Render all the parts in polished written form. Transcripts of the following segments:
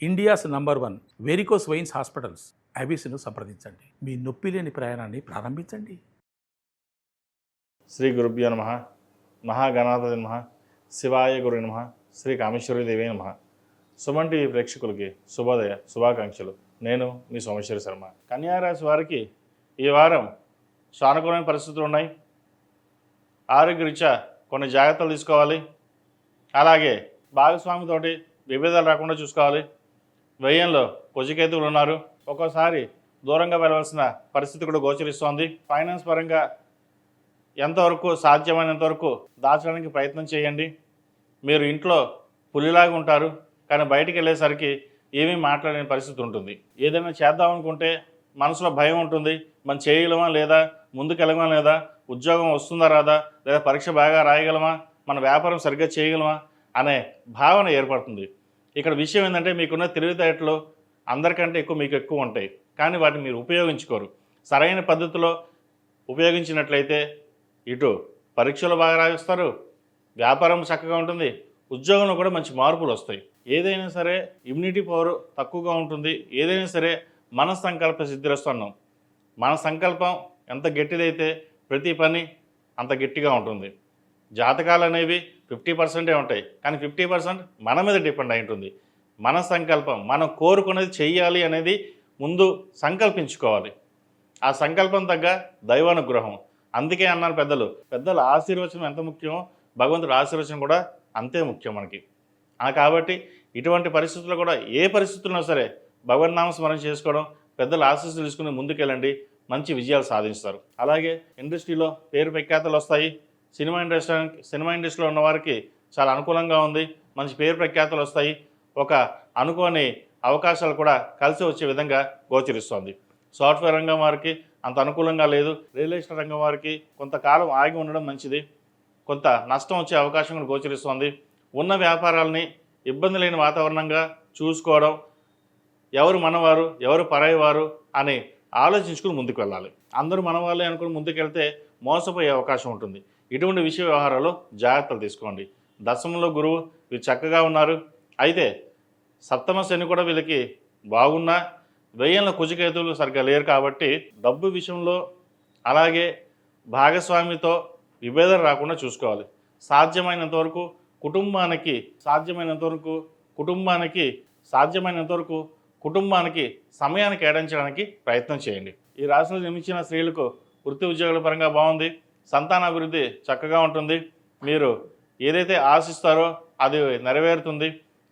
India's number 1 varicose veins hospitals అబిస్ను సంప్రదించండి. మీ నొప్పి లేని ప్రయాణాన్ని ప్రారంభించండి. శ్రీ గురుభ్యో నమః. మహాగణాధిపతయే నమః. శివాయ గురు నమః. శ్రీ కామేశ్వరి దేవే నమః. సుమన్ టీవీ ప్రేక్షకులకి శుభోదయ శుభాకాంక్షలు. నేను మీ సోమేశ్వర శర్మ. కన్యారాశి వారికి ఈ వారం సానుకూలమైన పరిస్థితులు ఉన్నాయి. ఆరోగ్యరీత్యా కొన్ని జాగ్రత్తలు తీసుకోవాలి. అలాగే భాగస్వామితోటి విభేదాలు రాకుండా చూసుకోవాలి. వ్యయంలో కుజకేతువులు ఉన్నారు. ఒక్కోసారి దూరంగా వెళ్ళవలసిన పరిస్థితి కూడా గోచరిస్తోంది. ఫైనాన్స్ పరంగా ఎంతవరకు సాధ్యమైనంతవరకు దాచడానికి ప్రయత్నం చేయండి. మీరు ఇంట్లో పులిలాగా ఉంటారు, కానీ బయటికి వెళ్ళేసరికి ఏమీ మాట్లాడలేని పరిస్థితి ఉంటుంది. ఏదైనా చేద్దాం అనుకుంటే మనసులో భయం ఉంటుంది. మనం చేయగలమా లేదా, ముందుకెళ్ళగలమా లేదా, ఉద్యోగం వస్తుందా రాదా, లేదా పరీక్ష బాగా రాయగలమా, మన వ్యాపారం సరిగ్గా చేయగలమా అనే భావన ఏర్పడుతుంది. ఇక్కడ విషయం ఏంటంటే, మీకున్న తెలివితేటలు అందరికంటే మీకు ఎక్కువ ఉంటాయి, కానీ వాటిని మీరు ఉపయోగించుకోరు. సరైన పద్ధతిలో ఉపయోగించినట్లయితే ఇటు పరీక్షలు బాగా రాయిస్తారు, వ్యాపారం చక్కగా ఉంటుంది, ఉద్యోగంలో కూడా మంచి మార్పులు వస్తాయి. ఏదైనా సరే ఇమ్యూనిటీ పవర్ తక్కువగా ఉంటుంది. ఏదైనా సరే మన సంకల్ప సిద్ధిరస్తున్నాం. మన సంకల్పం ఎంత గట్టిదైతే ప్రతి పని అంత గట్టిగా ఉంటుంది. జాతకాలు అనేవి 50% ఉంటాయి, కానీ 50% మన మీద డిపెండ్ అయి ఉంటుంది. మన సంకల్పం, మనం కోరుకునేది చెయ్యాలి అనేది ముందు సంకల్పించుకోవాలి. ఆ సంకల్పం తగ్గ దైవానుగ్రహం. అందుకే అన్నారు పెద్దల ఆశీర్వచనం ఎంత ముఖ్యమో భగవంతుడి ఆశీర్వచనం కూడా అంతే ముఖ్యం మనకి. కాబట్టి ఇటువంటి పరిస్థితుల్లో కూడా ఏ పరిస్థితుల్లో సరే భగవన్నామ స్మరణ చేసుకోవడం, పెద్దల ఆశీస్సులు తీసుకుని ముందుకెళ్ళండి, మంచి విజయాలు సాధిస్తారు. అలాగే ఇండస్ట్రీలో పేరు ప్రఖ్యాతలు వస్తాయి. సినిమా ఇండస్ట్రీలో ఉన్న వారికి చాలా అనుకూలంగా ఉంది. మంచి పేరు ప్రఖ్యాతలు వస్తాయి. ఒక అనుకోని అవకాశాలు కూడా కలిసి వచ్చే విధంగా గోచరిస్తోంది. సాఫ్ట్వేర్ రంగం వారికి అంత అనుకూలంగా లేదు. రియల్ ఎస్టేట్ రంగం వారికి కొంతకాలం ఆగి ఉండడం మంచిది. కొంత నష్టం వచ్చే అవకాశం కూడా గోచరిస్తోంది. ఉన్న వ్యాపారాలని ఇబ్బంది లేని వాతావరణంగా చూసుకోవడం, ఎవరు మనవారు ఎవరు పరాయి వారు అని ఆలోచించుకుని ముందుకు వెళ్ళాలి. అందరూ మనవాళ్ళే అనుకుని ముందుకెళ్తే మోసపోయే అవకాశం ఉంటుంది. ఇటువంటి విషయ వ్యవహారాల్లో జాగ్రత్తలు తీసుకోండి. దశమంలో గురువు వీరు చక్కగా ఉన్నారు. అయితే సప్తమ శని కూడా వీళ్ళకి బాగున్నా వ్యయంలో కుజకేతువులు సరిగ్గా లేరు. కాబట్టి డబ్బు విషయంలో అలాగే భాగస్వామితో విభేదం రాకుండా చూసుకోవాలి. సాధ్యమైనంత వరకు కుటుంబానికి సమయాన్ని కేటాయించడానికి ప్రయత్నం చేయండి. ఈ రాశిలో జన్మించిన స్త్రీలకు వృత్తి ఉద్యోగాల పరంగా బాగుంది. సంతానాభివృద్ధి చక్కగా ఉంటుంది. మీరు ఏదైతే ఆశిస్తారో అది నెరవేరుతుంది.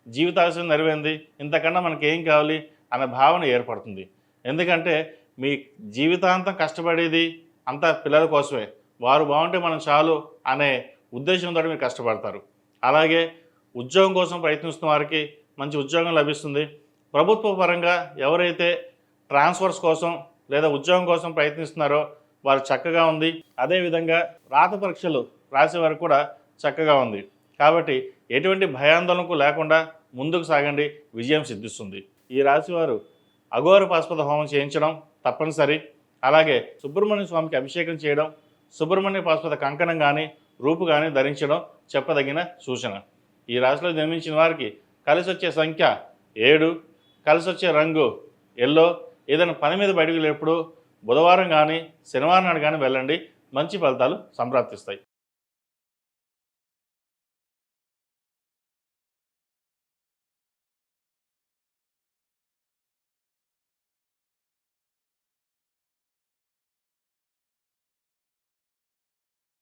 జీవితాశయం నెరవేరింది, ఇంతకన్నా మనకి ఏం కావాలి అనే భావన ఏర్పడుతుంది. ఎందుకంటే మీ జీవితాంతం కష్టపడేది అంతా పిల్లల కోసమే. వారు బాగుంటే మనం చాలు అనే ఉద్దేశంతో మీరు కష్టపడతారు. అలాగే ఉద్యోగం కోసం ప్రయత్నిస్తున్న వారికి మంచి ఉద్యోగం లభిస్తుంది. ప్రభుత్వ పరంగా ఎవరైతే ట్రాన్స్ఫర్స్ కోసం లేదా ఉద్యోగం కోసం ప్రయత్నిస్తున్నారో వారు చక్కగా ఉంది. అదేవిధంగా రాత పరీక్షలు రాసే వారికి కూడా చక్కగా ఉంది. కాబట్టి ఎటువంటి భయాందోళనకు లేకుండా ముందుకు సాగండి, విజయం సిద్ధిస్తుంది. ఈ రాశివారు అఘోర పాశుపత హోమం చేయించడం తప్పనిసరి. అలాగే సుబ్రహ్మణ్య స్వామికి అభిషేకం చేయడం, సుబ్రహ్మణ్య పాశుపత కంకణం కానీ రూపు కానీ ధరించడం చెప్పదగిన సూచన. ఈ రాశిలో జన్మించిన వారికి కలిసి వచ్చే సంఖ్య 7, కలిసి వచ్చే రంగు ఎల్లో. ఏదైనా పని మీద బయటకు వెళ్ళేప్పుడు బుధవారం కానీ శనివారం నాడు కానీ వెళ్ళండి, మంచి ఫలితాలు సంప్రాప్తిస్తాయి.